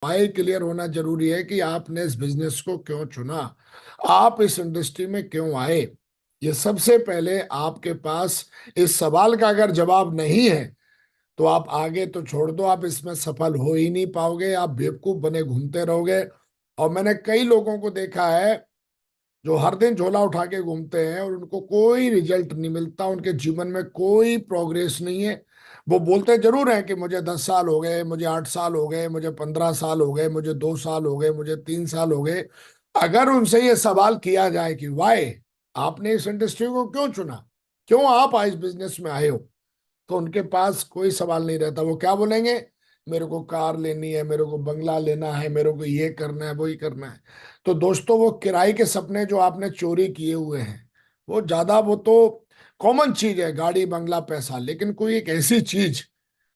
Y clear होना जरूरी है कि आपने इस बिजनेस को क्यों चुना, आप इस इंडस्ट्री में क्यों आए। ये सबसे पहले आपके पास इस सवाल का अगर जवाब नहीं है तो आप आगे तो छोड़ दो, आप इसमें सफल हो ही नहीं पाओगे, आप बेवकूफ बने घूमते रहोगे। और मैंने कई लोगों को देखा है जो हर दिन झोला उठा के घूमते हैं और उनको कोई रिजल्ट नहीं मिलता, उनके जीवन में कोई प्रोग्रेस नहीं है। वो बोलते जरूर हैं कि मुझे 10 साल हो गए, मुझे 8 साल हो गए, मुझे 15 साल हो गए, मुझे 2 साल हो गए, मुझे 3 साल हो गए। अगर उनसे ये सवाल किया जाए कि वाई, आपने इस इंडस्ट्री को क्यों चुना, क्यों आप इस बिजनेस में आए हो, तो उनके पास कोई सवाल नहीं रहता। वो क्या बोलेंगे? मेरे को कार लेनी है, मेरे को बंगला लेना है, मेरे को ये करना है, वो ही करना है। तो दोस्तों, वो किराए के सपने जो आपने चोरी किए हुए हैं, वो ज्यादा, वो तो कॉमन चीज है, गाड़ी बंगला पैसा। लेकिन कोई एक ऐसी चीज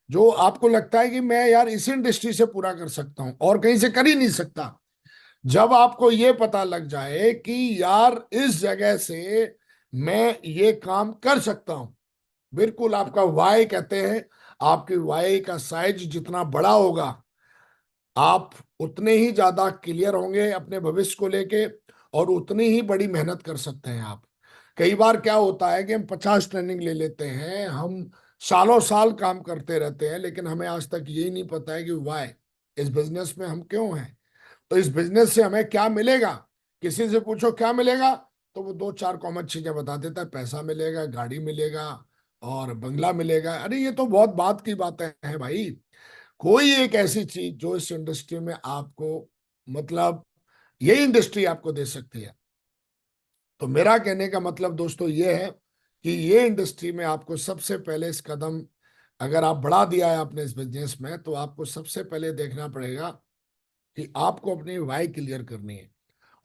जो आपको लगता है कि मैं यार इस इंडस्ट्री से पूरा कर सकता हूं और कहीं से कर ही नहीं सकता, जब आपको ये पता लग जाए कि यार इस जगह से मैं ये काम कर सकता हूं, बिल्कुल आपका वाई कहते हैं, आपकी वाई का साइज जितना बड़ा होगा, आप उतने ही ज्यादा क्लियर होंगे अपने भविष्य को लेके और उतनी ही बड़ी मेहनत कर सकते हैं आप। कई बार क्या होता है कि हम 50 ट्रेनिंग ले लेते हैं, हम सालों साल काम करते रहते हैं, लेकिन हमें आज तक यही नहीं पता है कि वाई, इस बिजनेस में हम क्यों हैं, तो इस बिजनेस से हमें क्या मिलेगा। किसी से पूछो क्या मिलेगा, तो वो दो चार कॉमन चीजें बता देता है, पैसा मिलेगा, गाड़ी मिलेगा और बंगला मिलेगा। अरे ये तो बहुत बात की बातें हैं भाई। कोई एक ऐसी चीज जो इस इंडस्ट्री में आपको, मतलब ये इंडस्ट्री आपको दे सकती है। तो मेरा कहने का मतलब दोस्तों ये है कि ये इंडस्ट्री में आपको सबसे पहले इस कदम, अगर आप बढ़ा दिया है अपने इस बिजनेस में, तो आपको सबसे पहले देखना पड़ेगा कि आपको अपनी वाई क्लियर करनी है।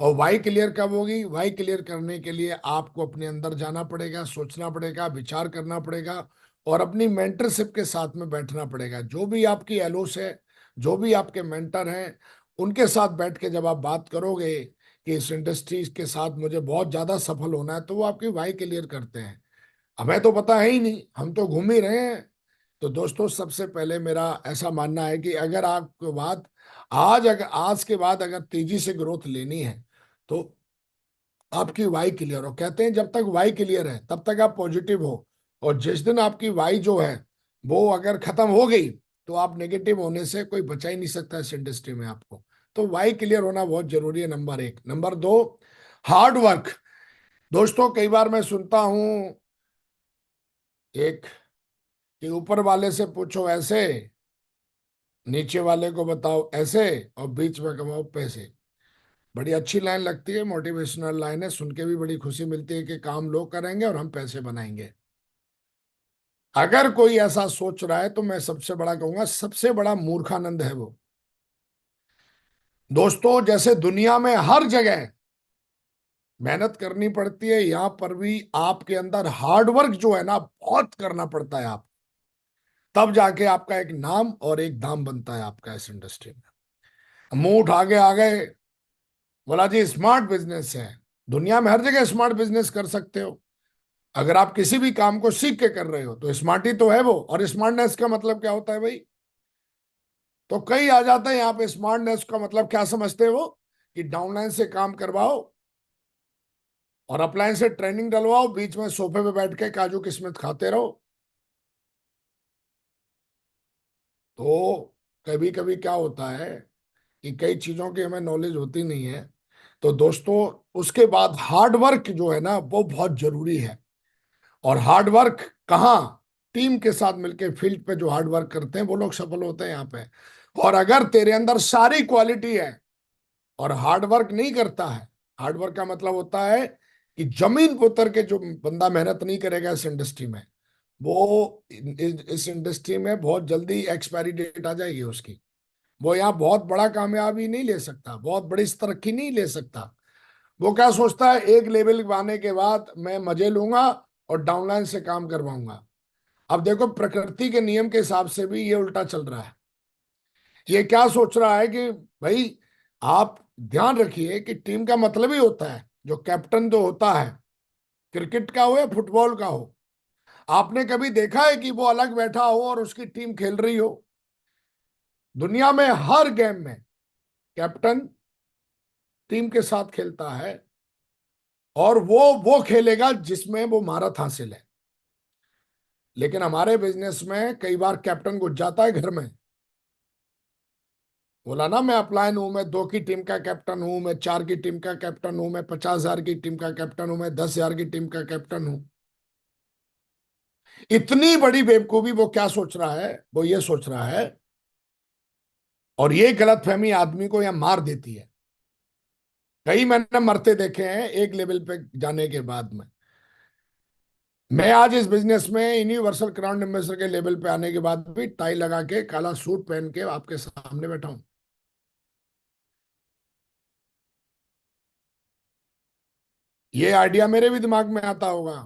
और वाई क्लियर कब होगी? वाई क्लियर करने के लिए आपको अपने अंदर जाना पड़ेगा, सोचना पड़ेगा, विचार करना पड़ेगा और अपनी मेंटरशिप के साथ में बैठना पड़ेगा। जो भी आपकी एलओस है, जो भी आपके मेंटर हैं, उनके साथ बैठ के जब आप बात करोगे कि इस इंडस्ट्री के साथ मुझे बहुत ज्यादा सफल होना है, तो वो आपकी वाई क्लियर करते हैं। हमें तो पता है ही नहीं, हम तो घूम ही रहे हैं। तो दोस्तों, सबसे पहले मेरा ऐसा मानना है कि अगर आपको बात अगर आज के बाद अगर तेजी से ग्रोथ लेनी है, तो आपकी वाई क्लियर हो। कहते हैं जब तक वाई क्लियर है तब तक आप पॉजिटिव हो, और जिस दिन आपकी वाई जो है वो अगर खत्म हो गई, तो आप नेगेटिव होने से कोई बचा ही नहीं सकता इस इंडस्ट्री में आपको। तो वाई क्लियर होना बहुत जरूरी है, नंबर एक। नंबर दो, हार्ड वर्क। दोस्तों, कई बार मैं सुनता हूं एक कि ऊपर वाले से पूछो ऐसे, नीचे वाले को बताओ ऐसे, और बीच में कमाओ पैसे। बड़ी अच्छी लाइन लगती है, मोटिवेशनल लाइन है, सुन के भी बड़ी खुशी मिलती है कि काम लोग करेंगे और हम पैसे बनाएंगे। अगर कोई ऐसा सोच रहा है तो मैं सबसे बड़ा कहूंगा, सबसे बड़ा मूर्खानंद है वो। दोस्तों, जैसे दुनिया में हर जगह मेहनत करनी पड़ती है, यहां पर भी आपके अंदर हार्ड वर्क जो है ना, बहुत करना पड़ता है आप, तब जाके आपका एक नाम और एक दाम बनता है आपका इस इंडस्ट्री में। मुंह उठा के आ गए, बोला जी स्मार्ट बिजनेस है। दुनिया में हर जगह स्मार्ट बिजनेस कर सकते हो, अगर आप किसी भी काम को सीख के कर रहे हो तो स्मार्ट ही तो है वो। और स्मार्टनेस का मतलब क्या होता है भाई? तो कई आ जाता है यहाँ पे, स्मार्टनेस का मतलब क्या समझते हो? कि डाउनलाइन से काम करवाओ और अपलाइन से ट्रेनिंग डलवाओ, बीच में सोफे पे बैठ के काजू किस्मत खाते रहो। तो कभी कभी क्या होता है कि कई चीजों की हमें नॉलेज होती नहीं है। तो दोस्तों, उसके बाद हार्ड वर्क जो है ना, वो बहुत जरूरी है। और हार्ड वर्क कहाँ? टीम के साथ मिलकर फील्ड पे जो हार्ड वर्क करते हैं वो लोग सफल होते हैं यहाँ पे। और अगर तेरे अंदर सारी क्वालिटी है और हार्ड वर्क नहीं करता है, हार्ड वर्क का मतलब होता है कि जमीन पर उतर के जो बंदा मेहनत नहीं करेगा इस इंडस्ट्री में, वो इस इंडस्ट्री में बहुत जल्दी एक्सपायरी डेट आ जाएगी उसकी। वो यहाँ बहुत बड़ा कामयाबी नहीं ले सकता, बहुत बड़ी तरक्की नहीं ले सकता। वो क्या सोचता है, एक लेवल आने के बाद मैं मजे लूंगा और डाउनलाइन से काम करवाऊंगा। अब देखो, प्रकृति के नियम के हिसाब से भी ये उल्टा चल रहा है। ये क्या सोच रहा है कि भाई, आप ध्यान रखिए कि टीम का मतलब ही होता है, जो कैप्टन जो होता है, क्रिकेट का हो या फुटबॉल का हो, आपने कभी देखा है कि वो अलग बैठा हो और उसकी टीम खेल रही हो? दुनिया में हर गेम में कैप्टन टीम के साथ खेलता है और वो खेलेगा जिसमें वो महारत हासिल है। लेकिन हमारे बिजनेस में कई बार कैप्टन घुस जाता है घर में। बोला ना, मैं अपलायन हूं, मैं 2 की टीम का कैप्टन हूं, मैं 4 की टीम का कैप्टन हूं, मैं 50,000 की टीम का कैप्टन हूं, मैं 10,000 की टीम का कैप्टन हूं। इतनी बड़ी बेवकूफी वो क्या सोच रहा है, वो ये सोच रहा है, और ये गलतफहमी आदमी को यह मार देती है। कई मैंने मरते देखे हैं एक लेवल पे जाने के बाद में। मैं आज इस बिजनेस में यूनिवर्सल क्राउन एम्बेसडर के लेवल पे आने के बाद भी टाई लगा के काला सूट पहन के आपके सामने बैठा हूं। ये आइडिया मेरे भी दिमाग में आता होगा।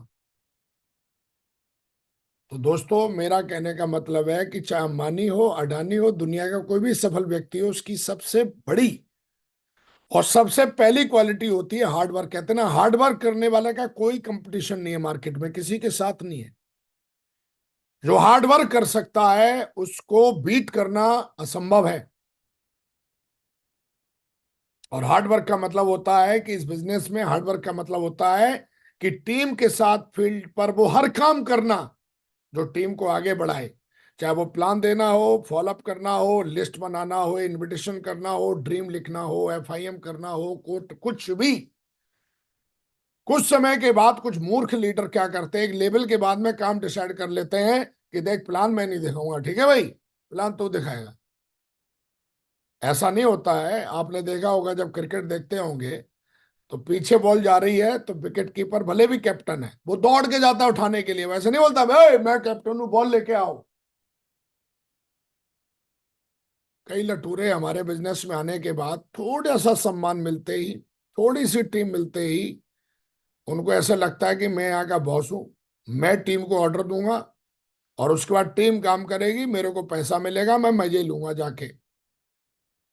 तो दोस्तों, मेरा कहने का मतलब है कि चाहे अंबानी हो, अडानी हो, दुनिया का कोई भी सफल व्यक्ति हो, उसकी सबसे बड़ी और सबसे पहली क्वालिटी होती है हार्ड वर्क। कहते हैं ना, हार्ड वर्क करने वाले का कोई कंपटीशन नहीं है मार्केट में, किसी के साथ नहीं है। जो हार्ड वर्क कर सकता है उसको बीट करना असंभव है। और हार्ड वर्क का मतलब होता है कि इस बिजनेस में हार्ड वर्क का मतलब होता है कि टीम के साथ फील्ड पर वो हर काम करना जो टीम को आगे बढ़ाए। चाहे वो प्लान देना हो, फॉलोअप करना हो, लिस्ट बनाना हो, इनविटेशन करना हो, ड्रीम लिखना हो, एफआईएम करना हो, कुछ भी। कुछ समय के बाद कुछ मूर्ख लीडर क्या करते हैं, एक लेवल के बाद में काम डिसाइड कर लेते हैं कि देख, प्लान मैं नहीं दिखाऊंगा, ठीक है भाई, प्लान तो दिखाएगा। ऐसा नहीं होता है। आपने देखा होगा, जब क्रिकेट देखते होंगे तो पीछे बॉल जा रही है तो विकेट कीपर भले भी कैप्टन है, वो दौड़ के जाता है उठाने के लिए, वैसे नहीं बोलता भाई मैं कैप्टन हूं, बॉल लेके आओ। कई लटूरे हमारे बिजनेस में आने के बाद थोड़ा सा सम्मान मिलते ही, थोड़ी सी टीम मिलते ही, उनको ऐसा लगता है कि मैं यहाँ का बॉस हूं, मैं टीम को ऑर्डर दूंगा और उसके बाद टीम काम करेगी, मेरे को पैसा मिलेगा, मैं मजे लूंगा जाके।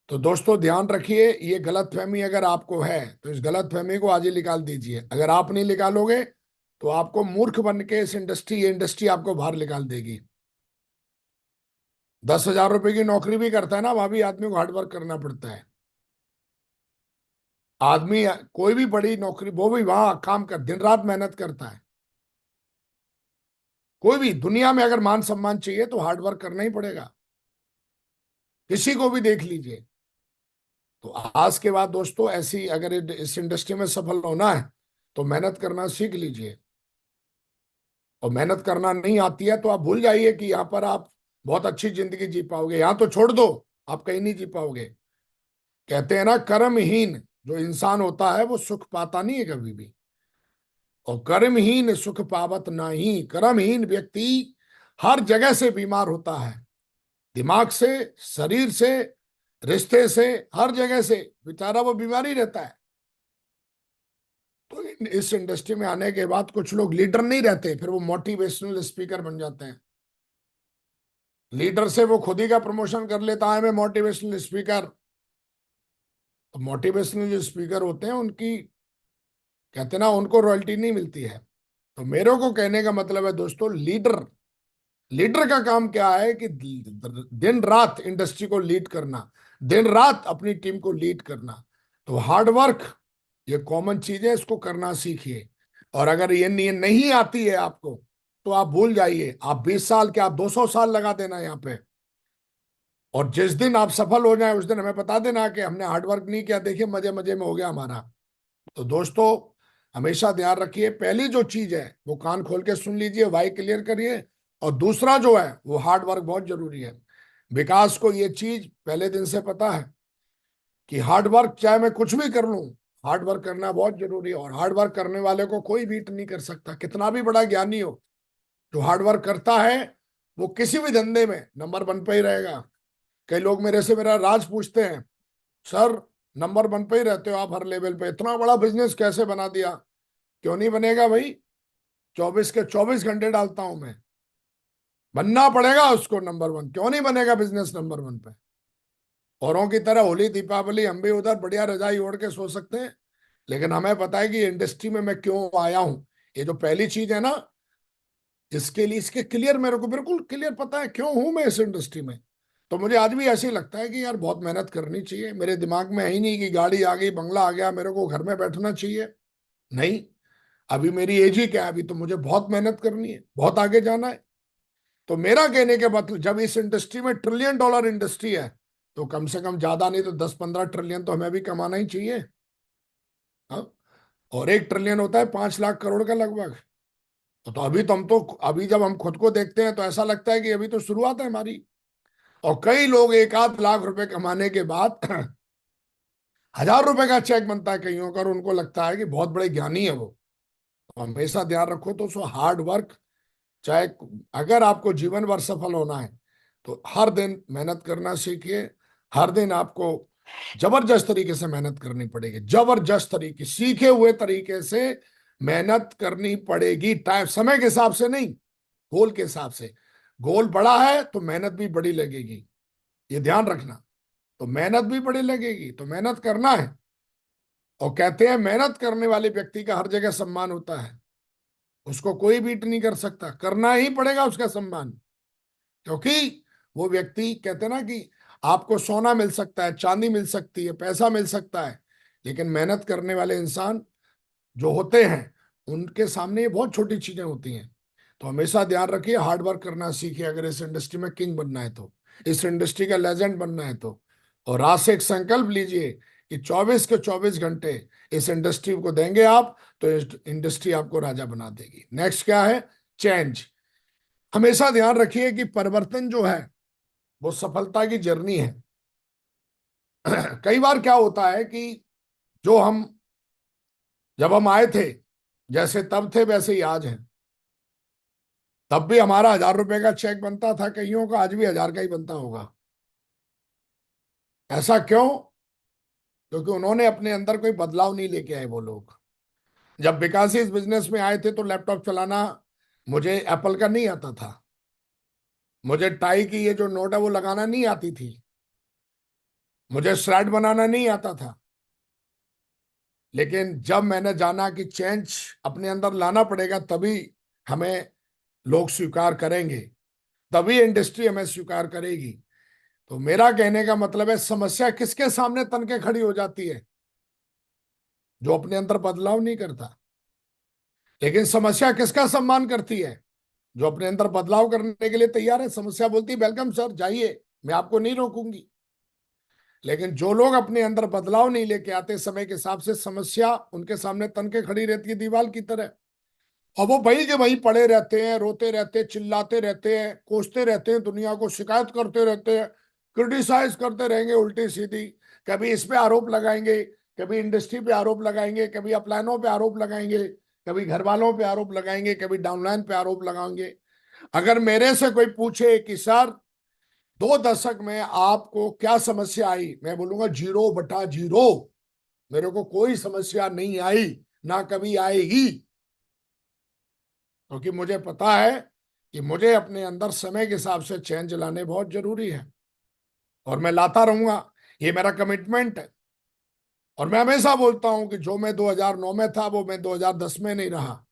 तो दोस्तों, ध्यान रखिए, ये गलतफहमी अगर आपको है तो इस गलतफहमी को आज ही निकाल दीजिए। अगर आप नहीं निकालोगे तो आपको मूर्ख बन के इस इंडस्ट्री, ये इंडस्ट्री आपको बाहर निकाल देगी। 10,000 रुपए की नौकरी भी करता है ना, वहां भी आदमी को हार्डवर्क करना पड़ता है। आदमी कोई भी बड़ी नौकरी, वो भी वहां काम कर, दिन रात मेहनत करता है। कोई भी दुनिया में अगर मान सम्मान चाहिए तो हार्डवर्क करना ही पड़ेगा, किसी को भी देख लीजिए। तो आज के बाद दोस्तों, ऐसी अगर इस इंडस्ट्री में सफल होना है तो मेहनत करना सीख लीजिए। और मेहनत करना नहीं आती है तो आप भूल जाइए कि यहाँ पर आप बहुत अच्छी जिंदगी जी पाओगे, यहाँ तो छोड़ दो, आप कहीं नहीं जी पाओगे। कहते हैं ना, कर्महीन जो इंसान होता है वो सुख पाता नहीं है कभी भी। और कर्महीन सुख पावत नहीं। कर्महीन व्यक्ति हर जगह से बीमार होता है, दिमाग से, शरीर से, रिश्ते से, हर जगह से बेचारा वो बीमारी रहता है। तो इस इंडस्ट्री में आने के बाद कुछ लोग लीडर नहीं रहते, फिर वो मोटिवेशनल स्पीकर बन जाते हैं। लीडर से वो खुद ही का प्रमोशन कर लेता है, मैं मोटिवेशनल स्पीकर। तो मोटिवेशनल जो स्पीकर होते हैं उनकी, कहते हैं ना, उनको रॉयल्टी नहीं मिलती है। तो मेरे को कहने का मतलब है दोस्तों, लीडर, लीडर का काम क्या है कि दिन रात इंडस्ट्री को लीड करना, दिन रात अपनी टीम को लीड करना। तो हार्ड वर्क ये कॉमन चीज है, इसको करना सीखिए। और अगर ये नहीं आती है आपको तो आप भूल जाइए, आप 20 साल क्या, आप 200 साल लगा देना यहाँ पे। और जिस दिन आप सफल हो जाए उस दिन हमें बता देना कि हमने हार्डवर्क नहीं किया, देखिए मजे मजे में हो गया हमारा। तो दोस्तों, हमेशा ध्यान रखिए, पहली जो चीज है वो कान खोल के सुन लीजिए, वाई क्लियर करिए। और दूसरा जो है वो हार्ड वर्क बहुत जरूरी है। विकास को ये चीज पहले दिन से पता है कि हार्ड वर्क, चाहे मैं कुछ भी कर लूं, हार्ड वर्क करना बहुत जरूरी है। और हार्ड वर्क करने वाले को कोई बीट नहीं कर सकता, कितना भी बड़ा ज्ञानी हो। जो हार्ड वर्क करता है वो किसी भी धंधे में नंबर 1 पे ही रहेगा। कई लोग मेरे से मेरा राज पूछते हैं, सर नंबर 1 पे ही रहते हो आप हर लेवल पे, इतना बड़ा बिजनेस कैसे बना दिया? क्यों नहीं बनेगा भाई, 24 के 24 घंटे डालता हूं मैं। बनना पड़ेगा उसको नंबर 1, क्यों नहीं बनेगा बिजनेस नंबर 1 पे? औरों की तरह होली दीपावली हम भी उधर बढ़िया रजाई ओढ़ के सो सकते हैं, लेकिन हमें पता है कि इंडस्ट्री में मैं क्यों आया हूं। ये जो पहली चीज है ना, जिसके लिए, इसके क्लियर, मेरे को बिल्कुल क्लियर पता है क्यों हूं मैं इस इंडस्ट्री में। तो मुझे आज भी ऐसे ही लगता है कि यार बहुत मेहनत करनी चाहिए। मेरे दिमाग में है ही नहीं कि गाड़ी आ गई, बंगला आ गया, मेरे को घर में बैठना चाहिए। नहीं, अभी मेरी एज ही क्या है, अभी तो मुझे बहुत मेहनत करनी है, बहुत आगे जाना है। तो मेरा कहने के मतलब, जब इस इंडस्ट्री में $1 ट्रिलियन इंडस्ट्री है, तो कम से कम ज्यादा नहीं तो 10-15 ट्रिलियन तो हमें भी कमाना ही चाहिए। हाँ। और 1 ट्रिलियन होता है 5 लाख करोड़ का लगभग। तो अभी तो हम तो, अभी जब हम खुद को देखते हैं तो ऐसा लगता है कि अभी तो शुरुआत है हमारी। और कई लोग 1-8 लाख रुपए कमाने के बाद $1000 का चेक बनता है कईयों का, और उनको लगता है कि बहुत बड़े ज्ञानी है वो। तो हमेशा ध्यान रखो तो सो हार्ड वर्क, चाहे अगर आपको जीवन भर सफल होना है तो हर दिन मेहनत करना सीखिए। हर दिन आपको जबरदस्त तरीके से मेहनत करनी पड़ेगी, जबरदस्त तरीके, सीखे हुए तरीके से मेहनत करनी पड़ेगी। टाइम, समय के हिसाब से नहीं, गोल के हिसाब से। गोल बड़ा है तो मेहनत भी बड़ी लगेगी, ये ध्यान रखना। तो मेहनत भी बड़ी लगेगी, तो मेहनत करना है। और कहते हैं मेहनत करने वाले व्यक्ति का हर जगह सम्मान होता है, उसको कोई बीट नहीं कर सकता, करना ही पड़ेगा उसका सम्मान। क्योंकि वो व्यक्ति, कहते हैं ना कि आपको सोना मिल सकता है, चांदी मिल सकती है, पैसा मिल सकता है, लेकिन मेहनत करने वाले इंसान जो होते हैं उनके सामने ये बहुत छोटी चीजें होती हैं। तो हमेशा ध्यान रखिए, हार्ड वर्क करना सीखिए अगर इस इंडस्ट्री में किंग बनना है तो, इस इंडस्ट्री का लेजेंड बनना है तो। और आज से एक संकल्प लीजिए कि 24 के 24 घंटे इस इंडस्ट्री को देंगे आप, तो इंडस्ट्री आपको राजा बना देगी। नेक्स्ट क्या है? चेंज। हमेशा ध्यान रखिए कि परिवर्तन जो है वो सफलता की जर्नी है। कई बार क्या होता है कि जो हम, जब हम आए थे, जैसे तब थे वैसे ही आज हैं। तब भी हमारा $1000 का चेक बनता था, कईयों का आज भी 1000 का ही बनता होगा। ऐसा क्यों? क्योंकि उन्होंने अपने अंदर कोई बदलाव नहीं लेके आए वो लोग। जब विकास इस बिजनेस में आए थे तो लैपटॉप चलाना मुझे एप्पल का नहीं आता था। मुझे टाई की ये जो नोट है वो लगाना नहीं आती थी। मुझे श्रैड बनाना नहीं आता था। लेकिन जब मैंने जाना कि चेंज अपने अंदर लाना पड़ेगा, तभी हमें लोग स्वीकार करेंगे, तभी इंडस्ट्री हमें स्वीकार करेगी। तो मेरा कहने का मतलब है, समस्या किसके सामने तन के खड़ी हो जाती है? जो अपने अंदर बदलाव नहीं करता। लेकिन समस्या किसका सम्मान करती है? जो अपने अंदर बदलाव करने के लिए तैयार है। समस्या बोलती है वेलकम सर, जाइए, मैं आपको नहीं रोकूंगी। लेकिन जो लोग अपने अंदर बदलाव नहीं लेके आते, समय के हिसाब से समस्या उनके सामने तन के खड़ी रहती है दीवार की तरह। और वो वही के वही पड़े रहते हैं, रोते रहते हैं, चिल्लाते रहते हैं, कोसते रहते हैं, दुनिया को शिकायत करते रहते हैं, क्रिटिसाइज करते रहेंगे उल्टी सीधी। कभी इस पे आरोप लगाएंगे, कभी इंडस्ट्री पे आरोप लगाएंगे, कभी अपलाइनों पे आरोप लगाएंगे, कभी घर वालों पे आरोप लगाएंगे, कभी डाउनलाइन पे आरोप लगाएंगे। अगर मेरे से कोई पूछे कि सर 2 दशक में आपको क्या समस्या आई, मैं बोलूंगा 0/0। मेरे को कोई समस्या नहीं आई, ना कभी आएगी। क्योंकि मुझे पता है कि मुझे अपने अंदर समय के हिसाब से चेंज लाने बहुत जरूरी है, और मैं लाता रहूंगा। ये मेरा कमिटमेंट है। और मैं हमेशा बोलता हूं कि जो मैं 2009 में था वो मैं 2010 में नहीं रहा,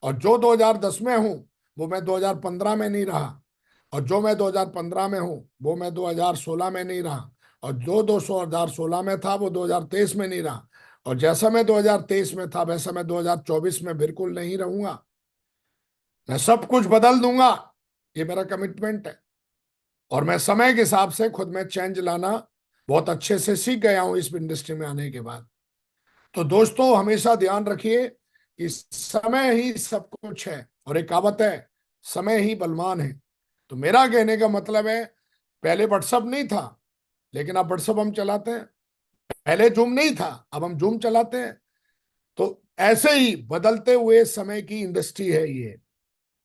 और जो 2010 में हूं वो मैं 2015 में नहीं रहा, और जो मैं 2015 में हूं वो मैं 2016 में नहीं रहा, और जो 2016 में था वो 2023 में नहीं रहा, और जैसा मैं 2023 में था वैसा मैं 2024 में बिल्कुल नहीं रहूंगा। मैं सब कुछ बदल दूंगा, ये मेरा कमिटमेंट है। और मैं समय के हिसाब से खुद में चेंज लाना बहुत अच्छे से सीख गया हूं इस इंडस्ट्री में आने के बाद। तो दोस्तों, हमेशा ध्यान रखिए कि समय ही सब कुछ है, और एक कहावत है, समय ही बलवान है। तो मेरा कहने का मतलब है, पहले व्हाट्सअप नहीं था, लेकिन अब व्हाट्सअप हम चलाते हैं। पहले जूम नहीं था, अब हम जूम चलाते हैं। तो ऐसे ही बदलते हुए समय की इंडस्ट्री है ये।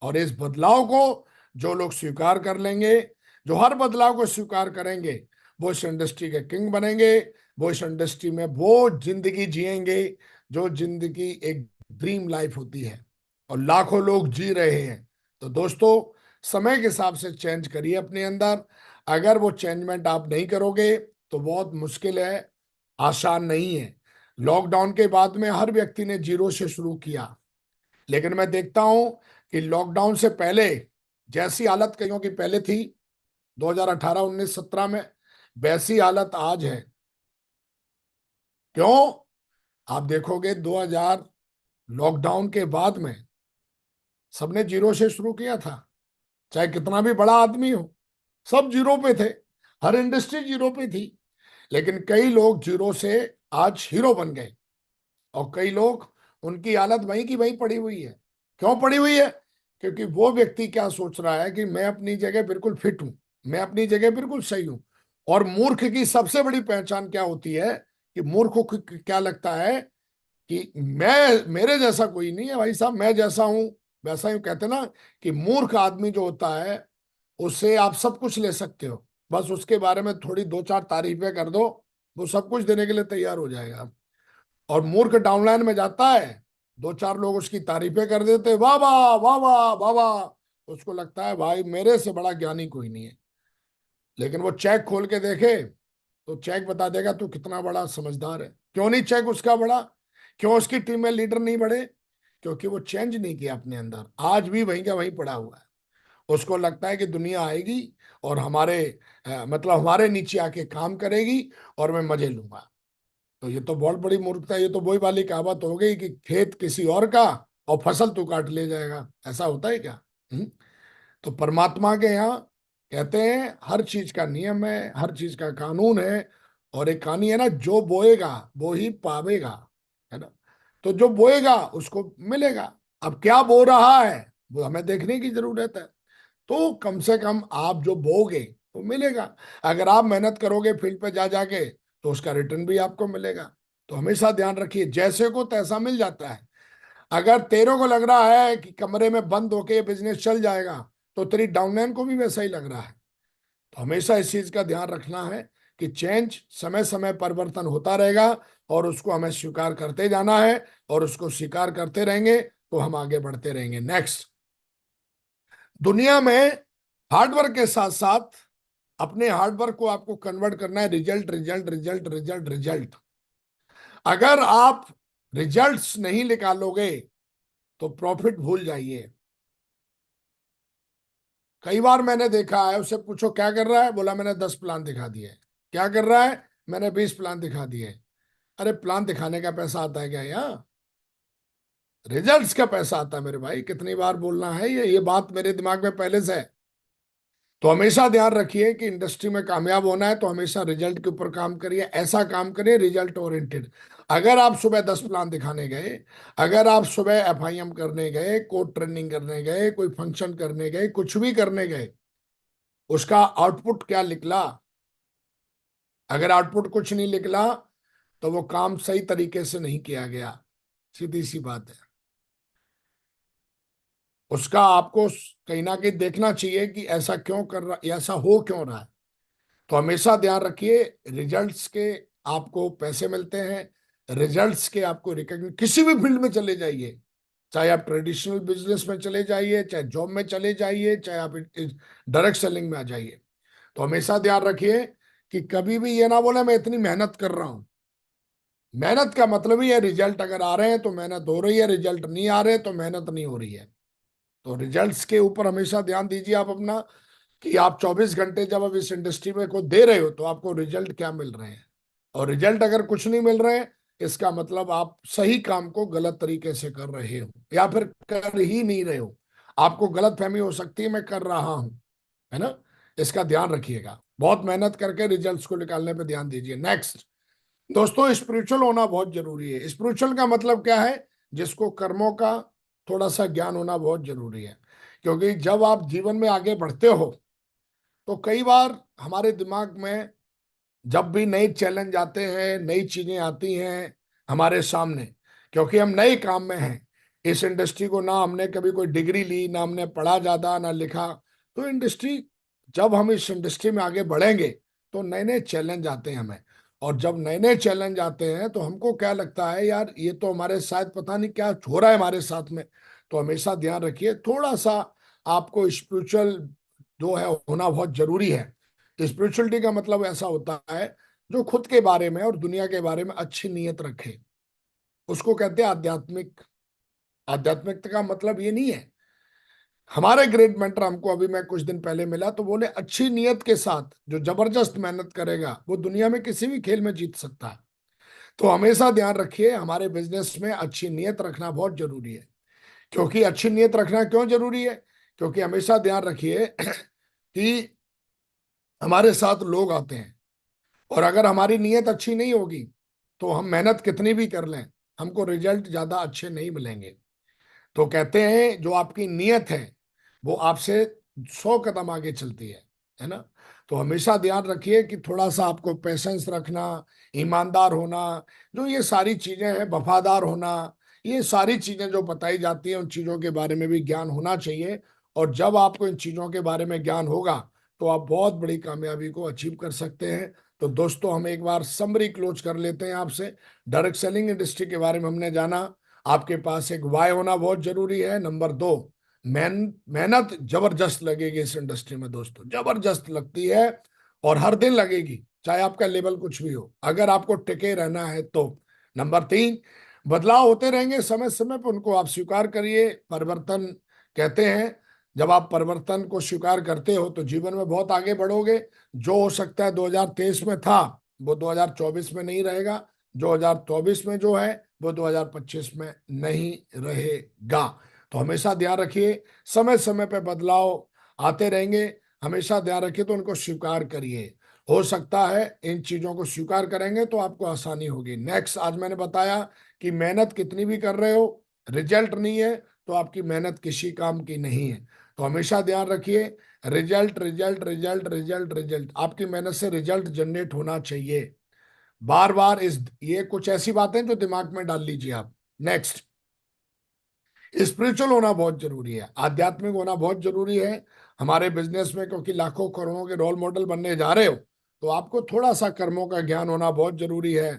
और इस बदलाव को जो लोग स्वीकार कर लेंगे, जो हर बदलाव को स्वीकार करेंगे, वो इस इंडस्ट्री के किंग बनेंगे। वो इस इंडस्ट्री में वो जिंदगी जिएंगे जो जिंदगी एक ड्रीम लाइफ होती है, और लाखों लोग जी रहे हैं। तो दोस्तों, समय के हिसाब से चेंज करिए अपने अंदर। अगर वो चेंजमेंट आप नहीं करोगे तो बहुत मुश्किल है, आसान नहीं है। लॉकडाउन के बाद में हर व्यक्ति ने जीरो से शुरू किया, लेकिन मैं देखता हूं कि लॉकडाउन से पहले जैसी हालत कईयों की पहले थी, 2018, 19, 17 में। वैसी हालत आज है। क्यों? आप देखोगे 2000 लॉकडाउन के बाद में सबने जीरो से शुरू किया था, चाहे कितना भी बड़ा आदमी हो, सब जीरो पे थे। हर इंडस्ट्री जीरो पे थी। लेकिन कई लोग जीरो से आज हीरो बन गए, और कई लोग, उनकी हालत वहीं की वहीं पड़ी हुई है। क्यों पड़ी हुई है? क्योंकि वो व्यक्ति क्या सोच रहा है कि मैं अपनी जगह बिल्कुल फिट हूं, मैं अपनी जगह बिल्कुल सही हूं। और मूर्ख की सबसे बड़ी पहचान क्या होती है? कि मूर्ख को क्या लगता है कि मैं, मेरे जैसा कोई नहीं है भाई साहब, मैं जैसा हूं वैसा ही हूं। कहते ना कि मूर्ख आदमी जो होता है, उससे आप सब कुछ ले सकते हो, बस उसके बारे में थोड़ी दो चार तारीफें कर दो, वो सब कुछ देने के लिए तैयार हो जाएगा। और मूर्ख डाउनलाइन में जाता है, दो चार लोग उसकी तारीफें कर देते, वाह वाह वाह वाह वाह वाह, उसको लगता है भाई मेरे से बड़ा ज्ञानी कोई नहीं है। लेकिन वो चेक खोल के देखे तो चेक बता देगा तू कितना बड़ा समझदार है। क्यों नहीं चेक उसका बड़ा? क्यों उसकी टीम में लीडर नहीं बढ़े? क्योंकि वो चेंज नहीं किया अपने अंदर, आज भी वहीं का वहीं पड़ा हुआ है। उसको लगता है कि दुनिया आएगी और हमारे मतलब हमारे नीचे आके काम करेगी और मैं मजे लूंगा। तो ये तो बहुत बड़ी मूर्खता है। ये तो वही वाली कहावत हो गई कि खेत किसी और का और फसल तू काट ले जाएगा। ऐसा होता है क्या? तो परमात्मा के यहाँ कहते हैं हर चीज का नियम है, हर चीज का कानून है। और एक कहानी है ना, जो बोएगा वो ही पावेगा, है ना। तो जो बोएगा उसको मिलेगा। अब क्या बो रहा है वो हमें देखने की जरूरत है। तो कम से कम आप जो बोगे वो मिलेगा। अगर आप मेहनत करोगे फील्ड पे जा जाके, तो उसका रिटर्न भी आपको मिलेगा। तो हमेशा ध्यान रखिए, जैसे को तैसा मिल जाता है। अगर तेरे को लग रहा है कि कमरे में बंद होके ये बिजनेस चल जाएगा, तो तेरी डाउनलाइन को भी वैसा ही लग रहा है। तो हमेशा इस चीज का ध्यान रखना है कि चेंज, समय समय परिवर्तन होता रहेगा, और उसको हमें स्वीकार करते जाना है। और उसको स्वीकार करते रहेंगे तो हम आगे बढ़ते रहेंगे। नेक्स्ट, दुनिया में हार्डवर्क के साथ साथ अपने हार्डवर्क को आपको कन्वर्ट करना है result result result result result. अगर आप रिजल्ट्स नहीं निकालोगे तो प्रॉफिट भूल जाइए। कई बार मैंने देखा है, उससे पूछो क्या कर रहा है, बोला मैंने 10 प्लान दिखा दिए। क्या कर रहा है? मैंने 20 प्लान दिखा दिए। अरे प्लान दिखाने का पैसा आता है क्या यहाँ? रिजल्ट्स का पैसा आता है मेरे भाई। कितनी बार बोलना है, ये बात मेरे दिमाग में पहले से है। तो हमेशा ध्यान रखिए कि इंडस्ट्री में कामयाब होना है तो हमेशा रिजल्ट के ऊपर काम करिए, ऐसा काम करिए रिजल्ट ओरिएंटेड। अगर आप सुबह 10 प्लान दिखाने गए, अगर आप सुबह एफआईएम करने गए, कोड ट्रेनिंग करने गए, कोई फंक्शन करने गए, कुछ भी करने गए, उसका आउटपुट क्या निकला? अगर आउटपुट कुछ नहीं निकला तो वो काम सही तरीके से नहीं किया गया। सीधी सी बात है। उसका आपको कहीं ना कहीं देखना चाहिए कि ऐसा क्यों कर रहा, ऐसा हो क्यों रहा है। तो हमेशा ध्यान रखिए, रिजल्ट्स के आपको पैसे मिलते हैं, रिजल्ट्स के आपको रिकॉग्निशन। किसी भी फील्ड में चले जाइए, चाहे आप ट्रेडिशनल बिजनेस में चले जाइए, चाहे जॉब में चले जाइए, चाहे आप डायरेक्ट सेलिंग में आ जाइए। तो हमेशा ध्यान रखिए कि कभी भी ये ना बोले मैं इतनी मेहनत कर रहा हूं। मेहनत का मतलब ही है रिजल्ट अगर आ रहे हैं तो मेहनत हो रही है, रिजल्ट नहीं आ रहे तो मेहनत नहीं हो रही है। तो रिजल्ट्स के ऊपर हमेशा ध्यान दीजिए आप अपना, कि आप 24 घंटे जब आप इस इंडस्ट्री में को दे रहे हो तो आपको रिजल्ट क्या मिल रहे हैं। और रिजल्ट अगर कुछ नहीं मिल रहे हैं, इसका मतलब आप सही काम को गलत तरीके से कर रहे हो, या फिर कर ही नहीं रहे हो। आपको गलत फहमी हो सकती है मैं कर रहा हूं, है ना। इसका ध्यान रखिएगा, बहुत मेहनत करके रिजल्ट्स को निकालने पे ध्यान दीजिए। नेक्स्ट दोस्तों, स्पिरिचुअल होना बहुत जरूरी है। स्पिरिचुअल का मतलब क्या है? जिसको कर्मों का थोड़ा सा ज्ञान होना बहुत जरूरी है। क्योंकि जब आप जीवन में आगे बढ़ते हो तो कई बार हमारे दिमाग में जब भी नए चैलेंज आते हैं, नई चीजें आती हैं हमारे सामने, क्योंकि हम नए काम में हैं, इस इंडस्ट्री को ना हमने कभी कोई डिग्री ली, ना हमने पढ़ा ज्यादा, ना लिखा। तो इंडस्ट्री, जब हम इस इंडस्ट्री में आगे बढ़ेंगे तो नए नए चैलेंज आते हैं हमें। और जब नए नए चैलेंज आते हैं तो हमको क्या लगता है, यार ये तो हमारे साथ पता नहीं क्या हो रहा है हमारे साथ में। तो हमेशा ध्यान रखिए, थोड़ा सा आपको स्पिरिचुअल जो है होना बहुत जरूरी है। स्पिरिचुअलिटी का मतलब ऐसा होता है जो खुद के बारे में और दुनिया के बारे में अच्छी नीयत रखे, उसको कहते हैं आध्यात्मिक। आध्यात्मिकता का मतलब ये नहीं है हमारे ग्रेट मेंटर हमको अभी मैं कुछ दिन पहले मिला तो बोले अच्छी नीयत के साथ जो जबरदस्त मेहनत करेगा वो दुनिया में किसी भी खेल में जीत सकता है। तो हमेशा ध्यान रखिए हमारे बिजनेस में अच्छी नीयत रखना बहुत जरूरी है। क्योंकि अच्छी नीयत रखना क्यों जरूरी है? क्योंकि हमेशा ध्यान रखिए कि हमारे साथ लोग आते हैं और अगर हमारी नीयत अच्छी नहीं होगी तो हम मेहनत कितनी भी कर लें, हमको रिजल्ट ज्यादा अच्छे नहीं मिलेंगे। तो कहते हैं जो आपकी नीयत है वो आपसे 100 कदम आगे चलती है ना। तो हमेशा ध्यान रखिए कि थोड़ा सा आपको पेशेंस रखना, ईमानदार होना, जो ये सारी चीजें हैं, वफादार होना, ये सारी चीजें जो बताई जाती हैं उन चीजों के बारे में भी ज्ञान होना चाहिए। और जब आपको इन चीजों के बारे में ज्ञान होगा तो आप बहुत बड़ी कामयाबी को अचीव कर सकते हैं। तो दोस्तों हम एक बार समरी क्लोज कर लेते हैं आपसे। डायरेक्ट सेलिंग इंडस्ट्री के बारे में हमने जाना, आपके पास एक वाय होना बहुत जरूरी है। नंबर 2, मेहनत जबरदस्त लगेगी इस इंडस्ट्री में दोस्तों, जबरदस्त लगती है और हर दिन लगेगी, चाहे आपका लेवल कुछ भी हो, अगर आपको टिके रहना है तो। नंबर 3, बदलाव होते रहेंगे समय समय पर, उनको आप स्वीकार करिए। परिवर्तन कहते हैं जब आप परिवर्तन को स्वीकार करते हो तो जीवन में बहुत आगे बढ़ोगे। जो हो सकता है 2023 में था वो 2024 में नहीं रहेगा, 2024 में जो है वो 2025 में नहीं रहेगा। तो हमेशा ध्यान रखिए समय समय पे बदलाव आते रहेंगे, हमेशा ध्यान रखिए तो उनको स्वीकार करिए। हो सकता है इन चीजों को स्वीकार करेंगे तो आपको आसानी होगी। नेक्स्ट, आज मैंने बताया कि मेहनत कितनी भी कर रहे हो, रिजल्ट नहीं है तो आपकी मेहनत किसी काम की नहीं है। तो हमेशा ध्यान रखिए result result result result result, आपकी मेहनत से रिजल्ट जनरेट होना चाहिए बार बार। इस ये कुछ ऐसी बातें जो दिमाग में डाल लीजिए आप। नेक्स्ट, स्पिरिचुअल होना बहुत जरूरी है, आध्यात्मिक होना बहुत जरूरी है हमारे बिजनेस में, क्योंकि लाखों करोड़ों के रोल मॉडल बनने जा रहे हो तो आपको थोड़ा सा कर्मों का ज्ञान होना बहुत जरूरी है,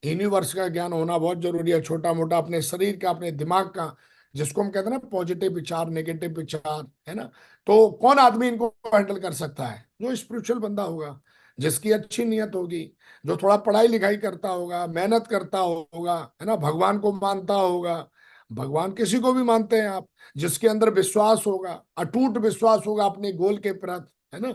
यूनिवर्स का ज्ञान होना बहुत जरूरी है, छोटा मोटा अपने शरीर का, अपने दिमाग का, जिसको हम कहते हैं ना पॉजिटिव विचार नेगेटिव विचार, है ना। तो कौन आदमी इनको हैंडल कर सकता है? जो स्पिरिचुअल बंदा होगा, जिसकी अच्छी नीयत होगी, जो थोड़ा पढ़ाई लिखाई करता होगा, मेहनत करता होगा, है ना, भगवान को मानता होगा। भगवान किसी को भी मानते हैं आप, जिसके अंदर विश्वास होगा, अटूट विश्वास होगा अपने गोल के प्रति, है ना।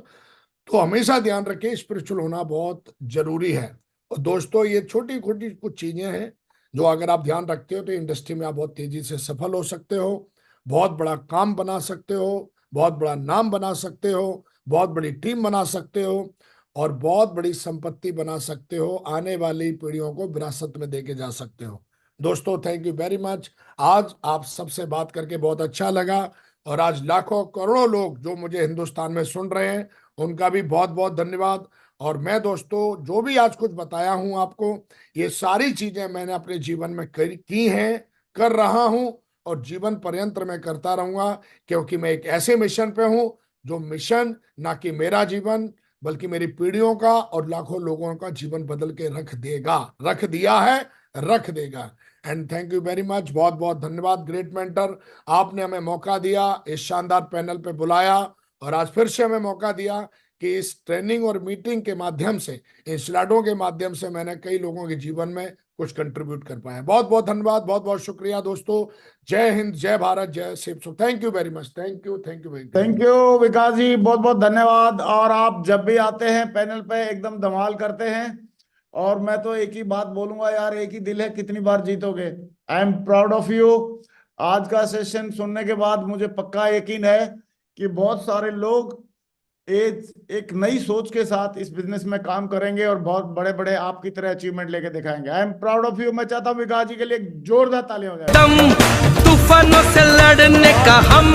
तो हमेशा ध्यान रखें स्पिरिचुअल होना बहुत जरूरी है। और दोस्तों ये छोटी छोटी कुछ चीजें हैं जो अगर आप ध्यान रखते हो तो इंडस्ट्री में आप बहुत तेजी से सफल हो सकते हो, बहुत बड़ा काम बना सकते हो, बहुत बड़ा नाम बना सकते हो, बहुत बड़ी टीम बना सकते हो और बहुत बड़ी संपत्ति बना सकते हो, आने वाली पीढ़ियों को विरासत में देके जा सकते हो। दोस्तों थैंक यू वेरी मच। आज आप सबसे बात करके बहुत अच्छा लगा और आज लाखों करोड़ों लोग जो मुझे हिंदुस्तान में सुन रहे हैं उनका भी बहुत बहुत धन्यवाद। और मैं दोस्तों जो भी आज कुछ बताया हूं आपको, ये सारी चीजें मैंने अपने जीवन में की हैं, कर रहा हूं और जीवन पर्यंत मैं करता रहूंगा, क्योंकि मैं एक ऐसे मिशन पे हूं जो मिशन ना कि मेरा जीवन बल्कि मेरी पीढ़ियों का और लाखों लोगों का जीवन बदल के रख देगा, रख दिया है, रख देगा। And thank you very much, बहुत बहुत धन्यवाद ग्रेट मेंटर, आपने हमें मौका दिया, इस शानदार पैनल पे बुलाया और आज फिर से हमें मौका दिया कि इस ट्रेनिंग और मीटिंग के माध्यम से, इन स्लाइडों के माध्यम से मैंने कई लोगों के जीवन में कुछ कंट्रीब्यूट कर पाया। बहुत बहुत धन्यवाद, बहुत बहुत शुक्रिया दोस्तों। जय हिंद, जय भारत, जय Shiv. So thank you very much, thank you very much. Thank you Vikas ji, बहुत बहुत धन्यवाद। और आप जब भी आते हैं पैनल पे एकदम धमाल करते हैं। और मैं तो एक ही बात बोलूंगा यार, एक ही दिल है, कितनी बार जीतोगे। I am proud of you. आज का सेशन सुनने के बाद मुझे पक्का यकीन है कि बहुत सारे लोग एक नई सोच के साथ इस बिजनेस में काम करेंगे और बहुत बड़े बड़े आपकी तरह अचीवमेंट लेके दिखाएंगे। आई एम प्राउड ऑफ यू। मैं चाहता हूँ विकास जी के लिए एक जोरदार तालियां हो जाए। तूफानों से लड़ने का हम